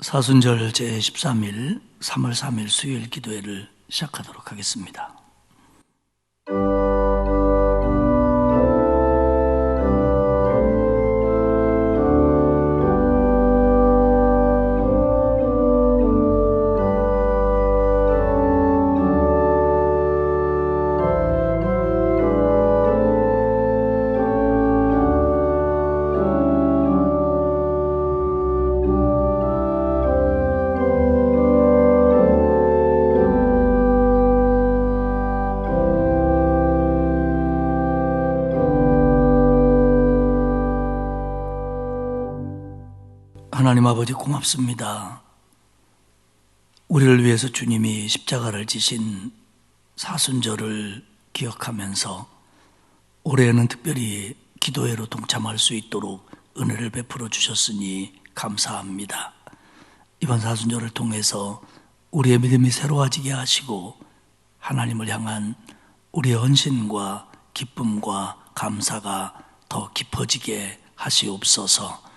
사순절 제13일 3월 3일 수요일 기도회를 시작하도록 하겠습니다. 하나님 아버지 고맙습니다. 우리를 위해서 주님이 십자가를 지신 사순절을 기억하면서 올해에는 특별히 기도회로 동참할 수 있도록 은혜를 베풀어 주셨으니 감사합니다. 이번 사순절을 통해서 우리의 믿음이 새로워지게 하시고 하나님을 향한 우리의 헌신과 기쁨과 감사가 더 깊어지게 하시옵소서.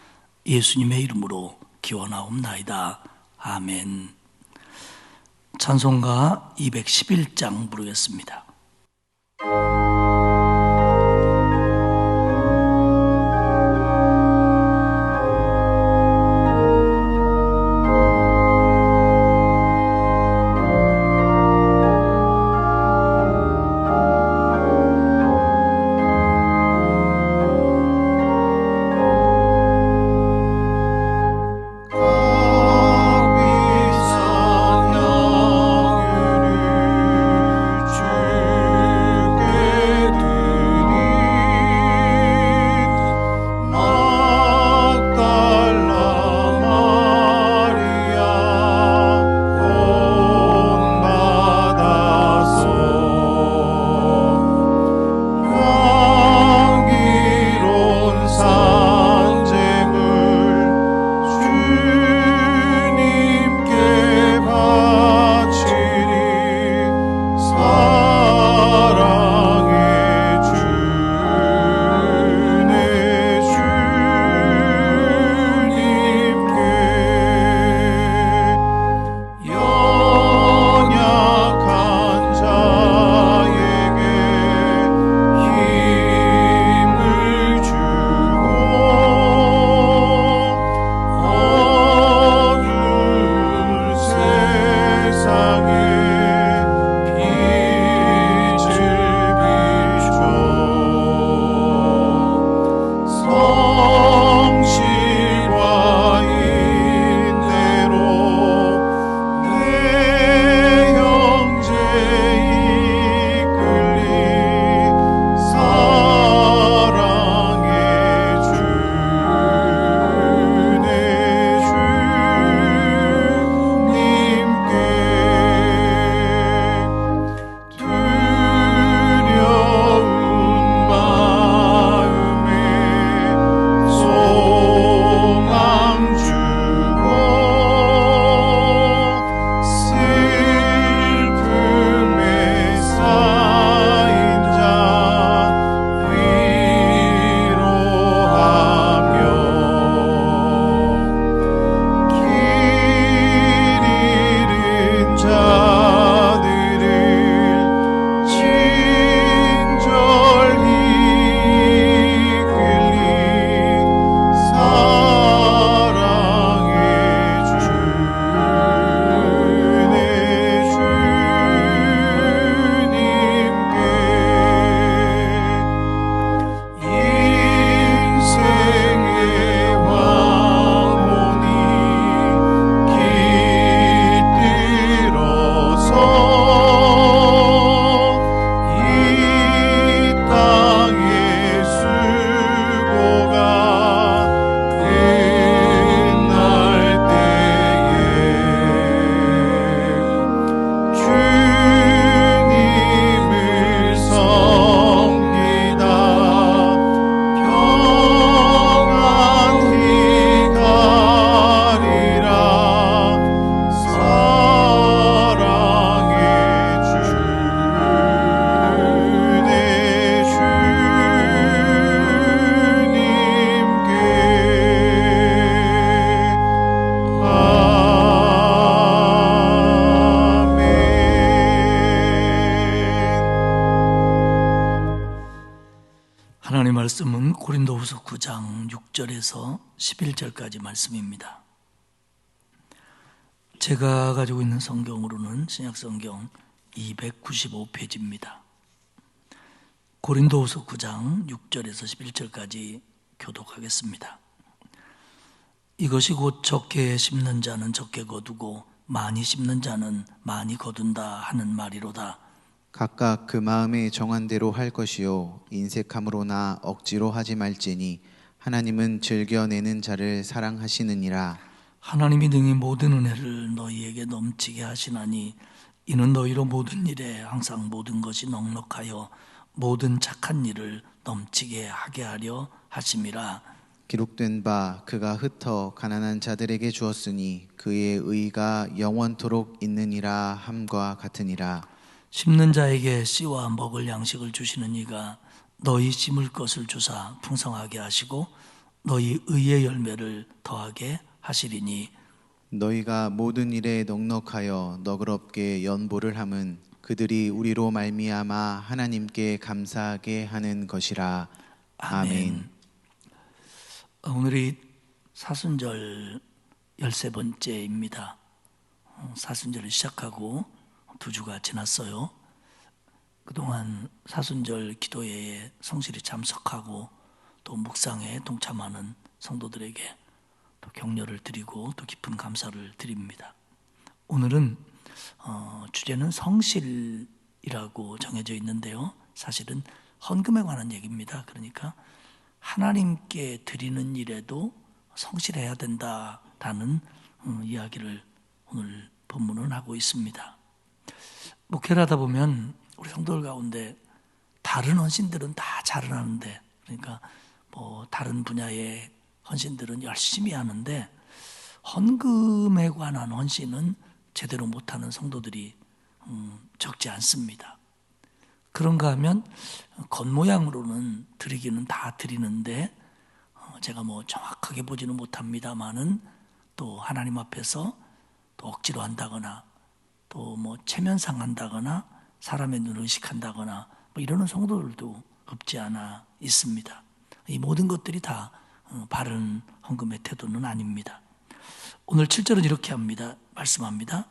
예수님의 이름으로 기원하옵나이다. 아멘. 찬송가 211장 부르겠습니다. 주 하나님 말씀은 고린도후서 9장 6절에서 11절까지 말씀입니다. 제가 가지고 있는 성경으로는 신약성경 295페이지입니다. 고린도후서 9장 6절에서 11절까지 교독하겠습니다. 이것이 곧 적게 심는 자는 적게 거두고 많이 심는 자는 많이 거둔다 하는 말이로다. 각각 그 마음에 정한 대로 할 것이요 인색함으로나 억지로 하지 말지니 하나님은 즐겨내는 자를 사랑하시느니라. 하나님이 능히 모든 은혜를 너희에게 넘치게 하시나니 이는 너희로 모든 일에 항상 모든 것이 넉넉하여 모든 착한 일을 넘치게 하게 하려 하심이라. 기록된 바 그가 흩어 가난한 자들에게 주었으니 그의 의가 영원토록 있느니라 함과 같으니라. 심는 자에게 씨와 먹을 양식을 주시는 이가 너희 심을 것을 주사 풍성하게 하시고 너희 의의 열매를 더하게 하시리니 너희가 모든 일에 넉넉하여 너그럽게 연보를 함은 그들이 우리로 말미암아 하나님께 감사하게 하는 것이라. 아멘. 오늘이 사순절 13번째입니다. 사순절을 시작하고 2주가 지났어요. 그동안 사순절 기도회에 성실히 참석하고 또 묵상에 동참하는 성도들에게 또 격려를 드리고 또 깊은 감사를 드립니다. 오늘은 주제는 성실이라고 정해져 있는데요. 사실은 헌금에 관한 얘기입니다. 그러니까 하나님께 드리는 일에도 성실해야 된다라는 이야기를 오늘 본문은 하고 있습니다. 목회를 하다 보면 우리 성도들 가운데 다른 헌신들은 다 잘은 하는데, 그러니까 뭐 다른 분야의 헌신들은 열심히 하는데 헌금에 관한 헌신은 제대로 못하는 성도들이 적지 않습니다. 그런가 하면 겉모양으로는 드리기는 다 드리는데 제가 뭐 정확하게 보지는 못합니다만은 또 하나님 앞에서 또 억지로 한다거나 또 뭐 체면상 한다거나 사람의 눈을 의식한다거나 뭐 이러는 성도들도 없지 않아 있습니다. 이 모든 것들이 다 바른 헌금의 태도는 아닙니다. 오늘 7절은 이렇게 말씀합니다.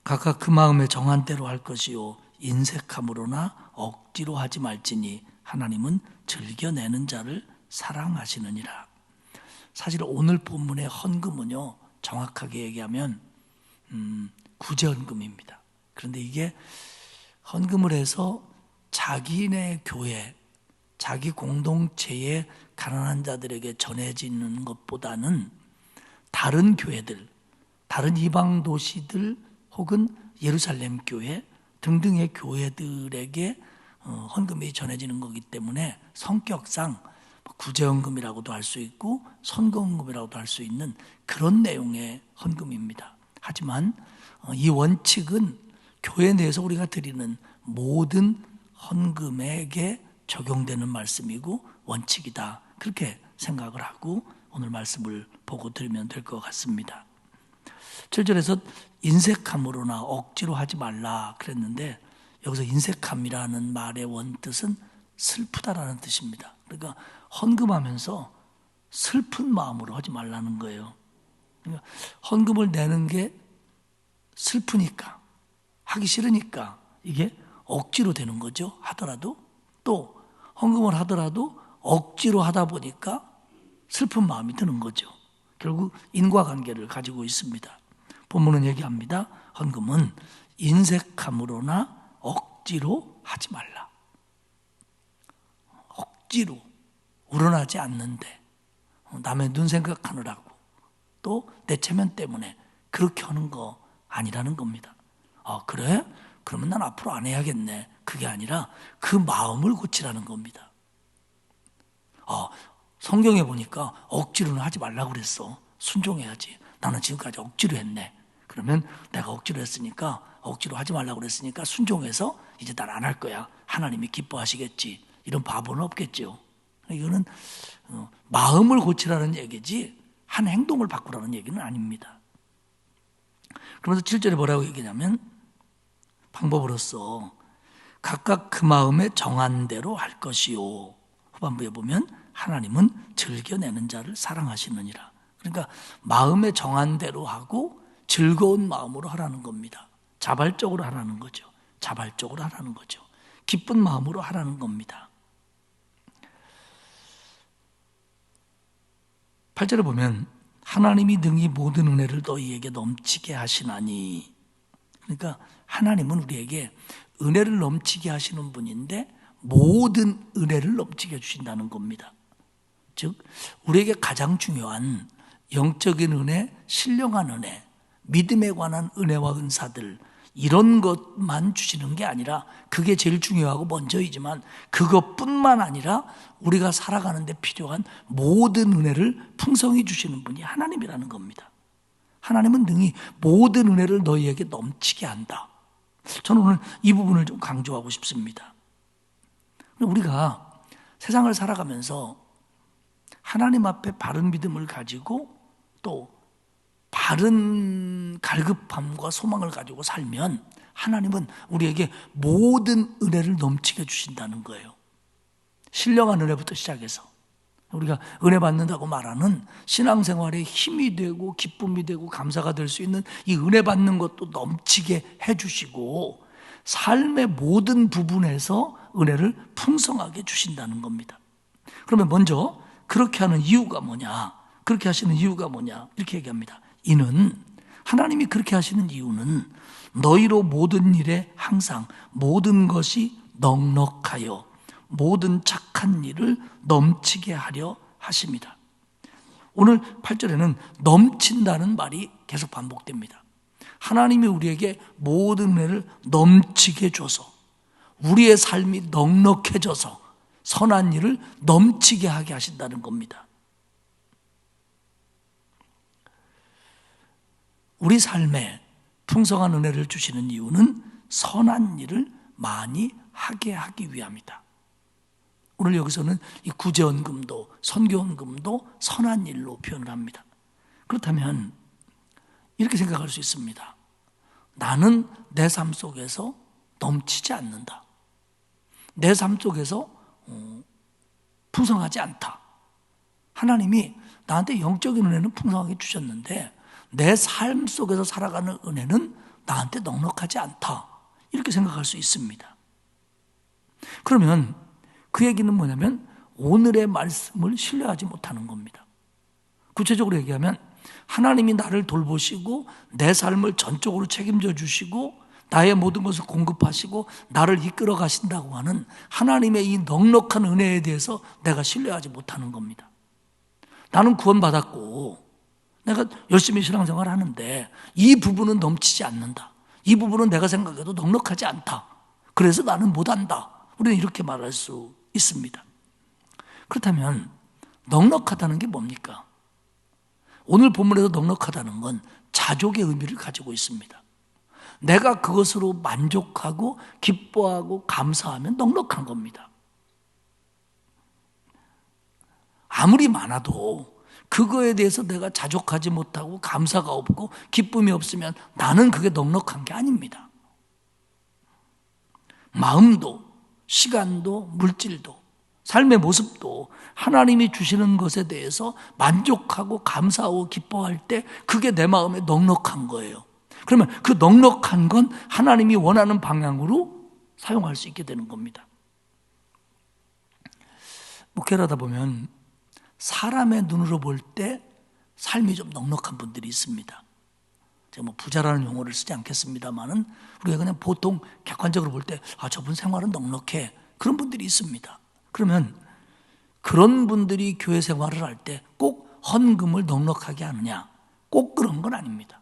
각각 그 마음에 정한 대로 할 것이요 인색함으로나 억지로 하지 말지니 하나님은 즐겨내는 자를 사랑하시느니라. 사실 오늘 본문의 헌금은요, 정확하게 얘기하면 구제헌금입니다. 그런데 이게 헌금을 해서 자기네 교회, 자기 공동체의 가난한 자들에게 전해지는 것보다는 다른 교회들, 다른 이방 도시들 혹은 예루살렘 교회 등등의 교회들에게 헌금이 전해지는 거기 때문에 성격상 구제헌금이라고도 할 수 있고 선거헌금이라고도 할 수 있는 그런 내용의 헌금입니다. 하지만 이 원칙은 교회 내에서 우리가 드리는 모든 헌금에게 적용되는 말씀이고 원칙이다, 그렇게 생각을 하고 오늘 말씀을 보고 들으면 될 것 같습니다. 7절에서 인색함으로나 억지로 하지 말라 그랬는데 여기서 인색함이라는 말의 원뜻은 슬프다라는 뜻입니다. 그러니까 헌금하면서 슬픈 마음으로 하지 말라는 거예요. 그러니까 헌금을 내는 게 슬프니까, 하기 싫으니까 이게 억지로 되는 거죠. 하더라도 또 헌금을 하더라도 억지로 하다 보니까 슬픈 마음이 드는 거죠. 결국 인과관계를 가지고 있습니다. 본문은 얘기합니다. 헌금은 인색함으로나 억지로 하지 말라. 억지로 우러나지 않는데 남의 눈 생각하느라고 또 내 체면 때문에 그렇게 하는 거 아니라는 겁니다. 그래? 그러면 난 앞으로 안 해야겠네. 그게 아니라 그 마음을 고치라는 겁니다. 성경에 보니까 억지로는 하지 말라고 그랬어. 순종해야지. 나는 지금까지 억지로 했네. 그러면 내가 억지로 했으니까, 억지로 하지 말라고 그랬으니까 순종해서 이제 난 안 할 거야. 하나님이 기뻐하시겠지. 이런 바보는 없겠죠. 이거는 마음을 고치라는 얘기지 한 행동을 바꾸라는 얘기는 아닙니다. 그러면서 7절에 뭐라고 얘기냐면 방법으로서 각각 그 마음에 정한 대로 할 것이요. 후반부에 보면 하나님은 즐겨내는 자를 사랑하시느니라. 그러니까 마음에 정한 대로 하고 즐거운 마음으로 하라는 겁니다. 자발적으로 하라는 거죠. 자발적으로 하라는 거죠. 기쁜 마음으로 하라는 겁니다. 8절에 보면 하나님이 능히 모든 은혜를 너희에게 넘치게 하시나니, 그러니까 하나님은 우리에게 은혜를 넘치게 하시는 분인데 모든 은혜를 넘치게 해주신다는 겁니다. 즉 우리에게 가장 중요한 영적인 은혜, 신령한 은혜, 믿음에 관한 은혜와 은사들, 이런 것만 주시는 게 아니라, 그게 제일 중요하고 먼저이지만 그것뿐만 아니라 우리가 살아가는 데 필요한 모든 은혜를 풍성히 주시는 분이 하나님이라는 겁니다. 하나님은 능히 모든 은혜를 너희에게 넘치게 한다. 저는 오늘 이 부분을 좀 강조하고 싶습니다. 우리가 세상을 살아가면서 하나님 앞에 바른 믿음을 가지고 또 바른 갈급함과 소망을 가지고 살면 하나님은 우리에게 모든 은혜를 넘치게 주신다는 거예요. 신령한 은혜부터 시작해서 우리가 은혜 받는다고 말하는 신앙생활에 힘이 되고 기쁨이 되고 감사가 될 수 있는 이 은혜 받는 것도 넘치게 해주시고 삶의 모든 부분에서 은혜를 풍성하게 주신다는 겁니다. 그러면 먼저 그렇게 하는 이유가 뭐냐? 그렇게 하시는 이유가 뭐냐? 이렇게 얘기합니다. 이는, 하나님이 그렇게 하시는 이유는 너희로 모든 일에 항상 모든 것이 넉넉하여 모든 착한 일을 넘치게 하려 하십니다. 오늘 8절에는 넘친다는 말이 계속 반복됩니다. 하나님이 우리에게 모든 은혜를 넘치게 줘서 우리의 삶이 넉넉해져서 선한 일을 넘치게 하게 하신다는 겁니다. 우리 삶에 풍성한 은혜를 주시는 이유는 선한 일을 많이 하게 하기 위함이다. 오늘 여기서는 이 구제헌금도 선교헌금도 선한 일로 표현을 합니다. 그렇다면 이렇게 생각할 수 있습니다. 나는 내 삶 속에서 넘치지 않는다. 내 삶 속에서 풍성하지 않다. 하나님이 나한테 영적인 은혜는 풍성하게 주셨는데 내 삶 속에서 살아가는 은혜는 나한테 넉넉하지 않다. 이렇게 생각할 수 있습니다. 그러면 그 얘기는 뭐냐면 오늘의 말씀을 신뢰하지 못하는 겁니다. 구체적으로 얘기하면 하나님이 나를 돌보시고 내 삶을 전적으로 책임져 주시고 나의 모든 것을 공급하시고 나를 이끌어 가신다고 하는 하나님의 이 넉넉한 은혜에 대해서 내가 신뢰하지 못하는 겁니다. 나는 구원받았고 내가 열심히 신앙생활을 하는데 이 부분은 넘치지 않는다. 이 부분은 내가 생각해도 넉넉하지 않다. 그래서 나는 못한다. 우리는 이렇게 말할 수 있습니다. 그렇다면 넉넉하다는 게 뭡니까? 오늘 본문에서 넉넉하다는 건 자족의 의미를 가지고 있습니다. 내가 그것으로 만족하고 기뻐하고 감사하면 넉넉한 겁니다. 아무리 많아도 그거에 대해서 내가 자족하지 못하고 감사가 없고 기쁨이 없으면 나는 그게 넉넉한 게 아닙니다. 마음도 시간도 물질도 삶의 모습도 하나님이 주시는 것에 대해서 만족하고 감사하고 기뻐할 때 그게 내 마음에 넉넉한 거예요. 그러면 그 넉넉한 건 하나님이 원하는 방향으로 사용할 수 있게 되는 겁니다. 목회를 하다 보면 사람의 눈으로 볼 때 삶이 좀 넉넉한 분들이 있습니다. 제가 뭐 부자라는 용어를 쓰지 않겠습니다만은 우리가 그냥 보통 객관적으로 볼 때 저분 생활은 넉넉해. 그런 분들이 있습니다. 그러면 그런 분들이 교회 생활을 할 때 꼭 헌금을 넉넉하게 하느냐? 꼭 그런 건 아닙니다.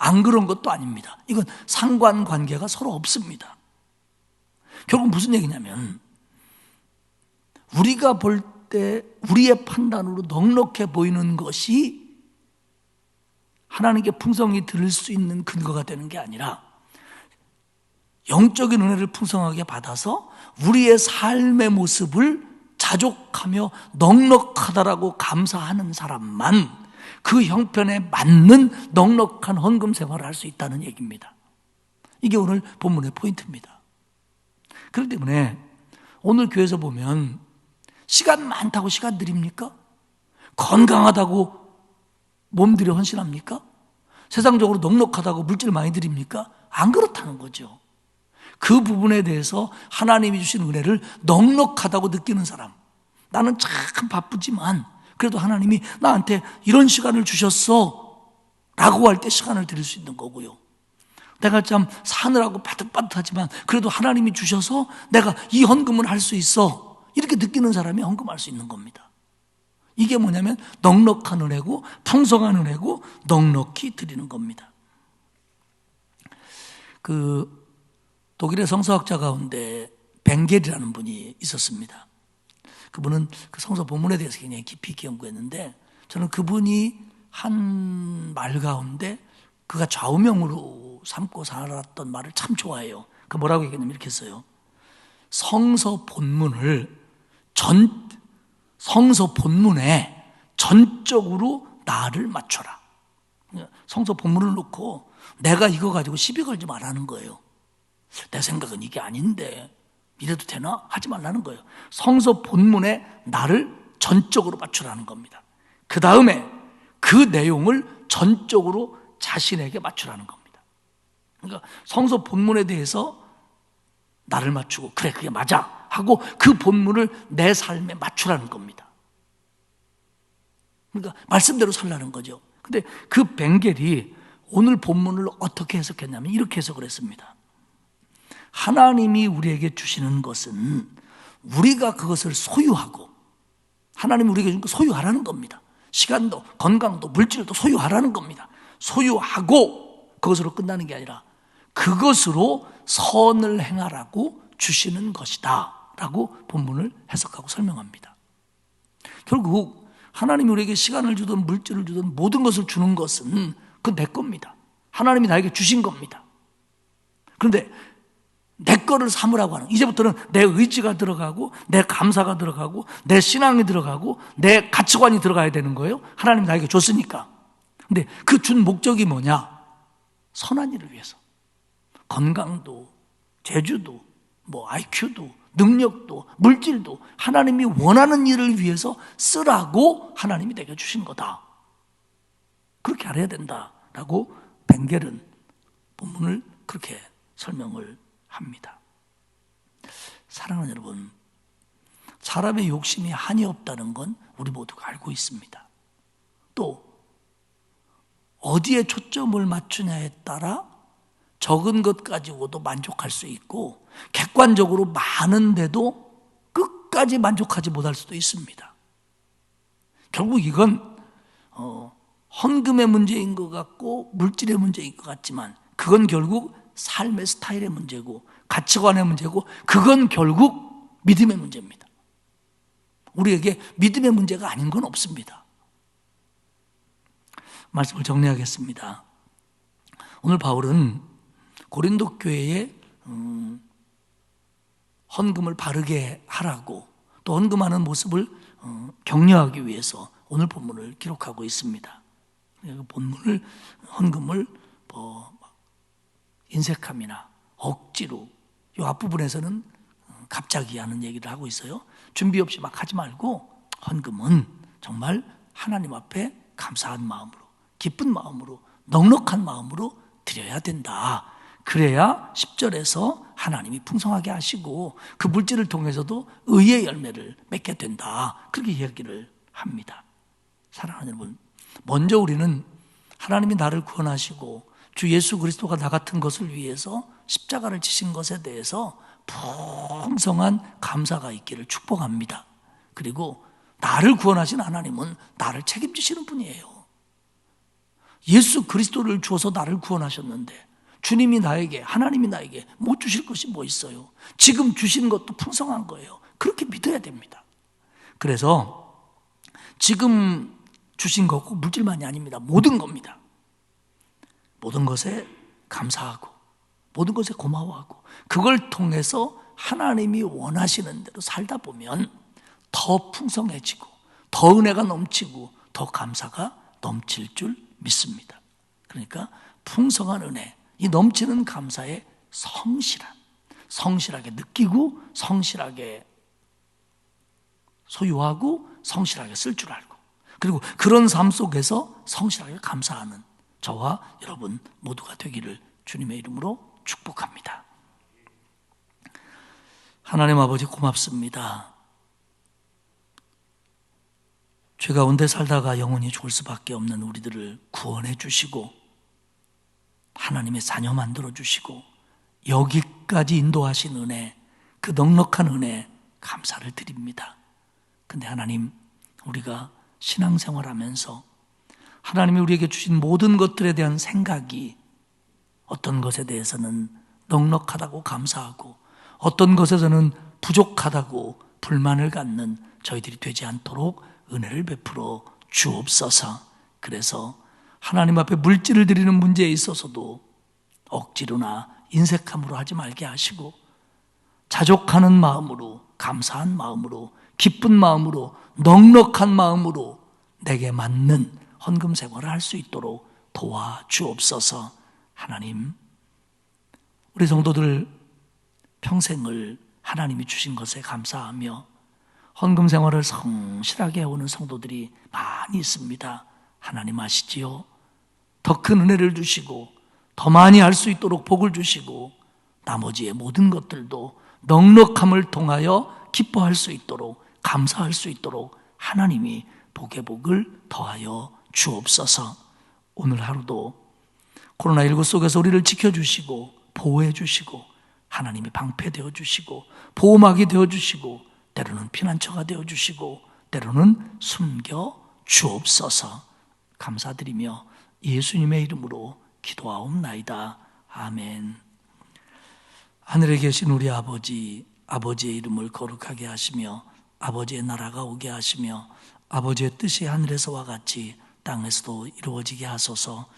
안 그런 것도 아닙니다. 이건 상관관계가 서로 없습니다. 결국 무슨 얘기냐면 우리가 볼 때 우리의 판단으로 넉넉해 보이는 것이 하나님께 풍성히 들을 수 있는 근거가 되는 게 아니라 영적인 은혜를 풍성하게 받아서 우리의 삶의 모습을 자족하며 넉넉하다라고 감사하는 사람만 그 형편에 맞는 넉넉한 헌금 생활을 할 수 있다는 얘기입니다. 이게 오늘 본문의 포인트입니다. 그렇기 때문에 오늘 교회에서 보면 시간 많다고 시간 드립니까? 건강하다고 몸들이 헌신합니까? 세상적으로 넉넉하다고 물질 많이 드립니까? 안 그렇다는 거죠. 그 부분에 대해서 하나님이 주신 은혜를 넉넉하다고 느끼는 사람, 나는 참 바쁘지만 그래도 하나님이 나한테 이런 시간을 주셨어 라고 할 때 시간을 드릴 수 있는 거고요. 내가 참 사느라고 빠듯빠듯하지만 그래도 하나님이 주셔서 내가 이 헌금을 할 수 있어, 이렇게 느끼는 사람이 헌금할 수 있는 겁니다. 이게 뭐냐면 넉넉한 은혜고 풍성한 은혜고 넉넉히 드리는 겁니다. 그 독일의 성서학자 가운데 벵겔이라는 분이 있었습니다. 그분은 그 성서 본문에 대해서 굉장히 깊이 있게 연구했는데, 저는 그분이 한 말 가운데 그가 좌우명으로 삼고 살았던 말을 참 좋아해요. 그 뭐라고 얘기했냐면 이렇게 했어요. 성서 본문에 전적으로 나를 맞춰라. 성서 본문을 놓고 내가 이거 가지고 시비 걸지 말라는 거예요. 내 생각은 이게 아닌데 이래도 되나? 하지 말라는 거예요. 성서 본문에 나를 전적으로 맞추라는 겁니다. 그 다음에 그 내용을 전적으로 자신에게 맞추라는 겁니다. 그러니까 성서 본문에 대해서 나를 맞추고 그래 그게 맞아 하고 그 본문을 내 삶에 맞추라는 겁니다. 그러니까 말씀대로 살라는 거죠. 근데 그 벵겔이 오늘 본문을 어떻게 해석했냐면 이렇게 해석을 했습니다. 하나님이 우리에게 주시는 것은 우리가 그것을 소유하고, 하나님이 우리에게 준 거 소유하라는 겁니다. 시간도 건강도 물질도 소유하라는 겁니다. 소유하고 그것으로 끝나는 게 아니라 그것으로 선을 행하라고 주시는 것이다 라고 본문을 해석하고 설명합니다. 결국 하나님이 우리에게 시간을 주든 물질을 주든 모든 것을 주는 것은 그건 내 겁니다. 하나님이 나에게 주신 겁니다. 그런데 내 거를 삼으라고 하는, 이제부터는 내 의지가 들어가고 내 감사가 들어가고 내 신앙이 들어가고 내 가치관이 들어가야 되는 거예요. 하나님이 나에게 줬으니까. 근데 그 준 목적이 뭐냐? 선한 일을 위해서. 건강도 재주도 IQ도 능력도 물질도 하나님이 원하는 일을 위해서 쓰라고 하나님이 내게 주신 거다. 그렇게 알아야 된다라고 벵겔은 본문을 그렇게 설명을 합니다. 사랑하는 여러분, 사람의 욕심이 한이 없다는 건 우리 모두가 알고 있습니다. 또 어디에 초점을 맞추냐에 따라 적은 것 가지고도 만족할 수 있고 객관적으로 많은데도 끝까지 만족하지 못할 수도 있습니다. 결국 이건 헌금의 문제인 것 같고 물질의 문제인 것 같지만 그건 결국 삶의 스타일의 문제고 가치관의 문제고 그건 결국 믿음의 문제입니다. 우리에게 믿음의 문제가 아닌 건 없습니다. 말씀을 정리하겠습니다. 오늘 바울은 고린도 교회에 헌금을 바르게 하라고, 또 헌금하는 모습을 격려하기 위해서 오늘 본문을 기록하고 있습니다. 본문을 헌금을 인색함이나 억지로, 이 앞부분에서는 갑자기 하는 얘기를 하고 있어요. 준비 없이 막 하지 말고 헌금은 정말 하나님 앞에 감사한 마음으로, 기쁜 마음으로, 넉넉한 마음으로 드려야 된다. 그래야 10절에서 하나님이 풍성하게 하시고 그 물질을 통해서도 의의 열매를 맺게 된다. 그렇게 이야기를 합니다. 사랑하는 여러분, 먼저 우리는 하나님이 나를 구원하시고 주 예수 그리스도가 나 같은 것을 위해서 십자가를 지신 것에 대해서 풍성한 감사가 있기를 축복합니다. 그리고 나를 구원하신 하나님은 나를 책임지시는 분이에요. 예수 그리스도를 주어서 나를 구원하셨는데 주님이 나에게, 하나님이 나에게 못 주실 것이 뭐 있어요? 지금 주시는 것도 풍성한 거예요. 그렇게 믿어야 됩니다. 그래서 지금 주신 거고 물질만이 아닙니다. 모든 겁니다. 모든 것에 감사하고 모든 것에 고마워하고 그걸 통해서 하나님이 원하시는 대로 살다 보면 더 풍성해지고 더 은혜가 넘치고 더 감사가 넘칠 줄 믿습니다. 그러니까 풍성한 은혜, 이 넘치는 감사에 성실하게 느끼고 성실하게 소유하고 성실하게 쓸 줄 알고, 그리고 그런 삶 속에서 성실하게 감사하는 저와 여러분 모두가 되기를 주님의 이름으로 축복합니다. 하나님 아버지 고맙습니다. 죄 가운데 살다가 영원히 죽을 수밖에 없는 우리들을 구원해 주시고 하나님의 자녀 만들어 주시고 여기까지 인도하신 은혜, 그 넉넉한 은혜 감사를 드립니다. 근데 하나님, 우리가 신앙생활하면서 하나님이 우리에게 주신 모든 것들에 대한 생각이 어떤 것에 대해서는 넉넉하다고 감사하고 어떤 것에서는 부족하다고 불만을 갖는 저희들이 되지 않도록 은혜를 베풀어 주옵소서. 그래서 하나님 앞에 물질을 드리는 문제에 있어서도 억지로나 인색함으로 하지 말게 하시고 자족하는 마음으로, 감사한 마음으로, 기쁜 마음으로, 넉넉한 마음으로 내게 맞는 헌금 생활을 할 수 있도록 도와주옵소서. 하나님, 우리 성도들 평생을 하나님이 주신 것에 감사하며 헌금 생활을 성실하게 해오는 성도들이 많이 있습니다. 하나님 아시지요? 더 큰 은혜를 주시고 더 많이 할 수 있도록 복을 주시고 나머지의 모든 것들도 넉넉함을 통하여 기뻐할 수 있도록, 감사할 수 있도록 하나님이 복의 복을 더하여 주옵소서. 오늘 하루도 코로나19 속에서 우리를 지켜주시고 보호해 주시고 하나님이 방패되어 주시고 보호막이 되어 주시고 때로는 피난처가 되어 주시고 때로는 숨겨 주옵소서. 감사드리며 예수님의 이름으로 기도하옵나이다. 아멘. 하늘에 계신 우리 아버지, 아버지의 이름을 거룩하게 하시며 아버지의 나라가 오게 하시며 아버지의 뜻이 하늘에서와 같이 땅에서도 이루어지게 하소서.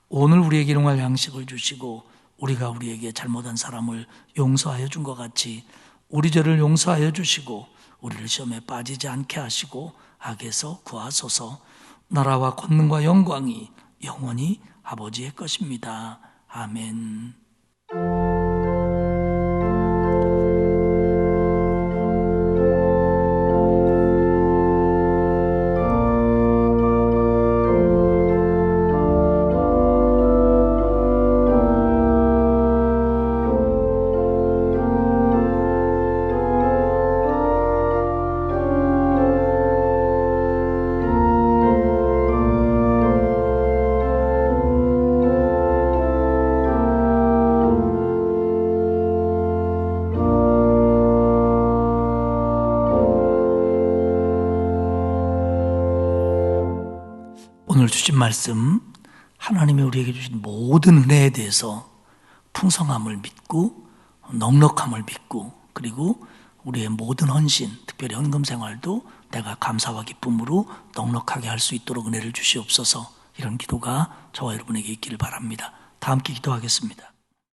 오늘 우리에게 일용할 양식을 주시고 우리가 우리에게 잘못한 사람을 용서하여 준 것 같이 우리 죄를 용서하여 주시고 우리를 시험에 빠지지 않게 하시고 악에서 구하소서. 나라와 권능과 영광이 영원히 아버지의 것입니다. 아멘. 오늘 주신 말씀, 하나님이 우리에게 주신 모든 은혜에 대해서 풍성함을 믿고 넉넉함을 믿고 그리고 우리의 모든 헌신, 특별히 헌금 생활도 내가 감사와 기쁨으로 넉넉하게 할 수 있도록 은혜를 주시옵소서. 이런 기도가 저와 여러분에게 있기를 바랍니다. 다 함께 기도하겠습니다.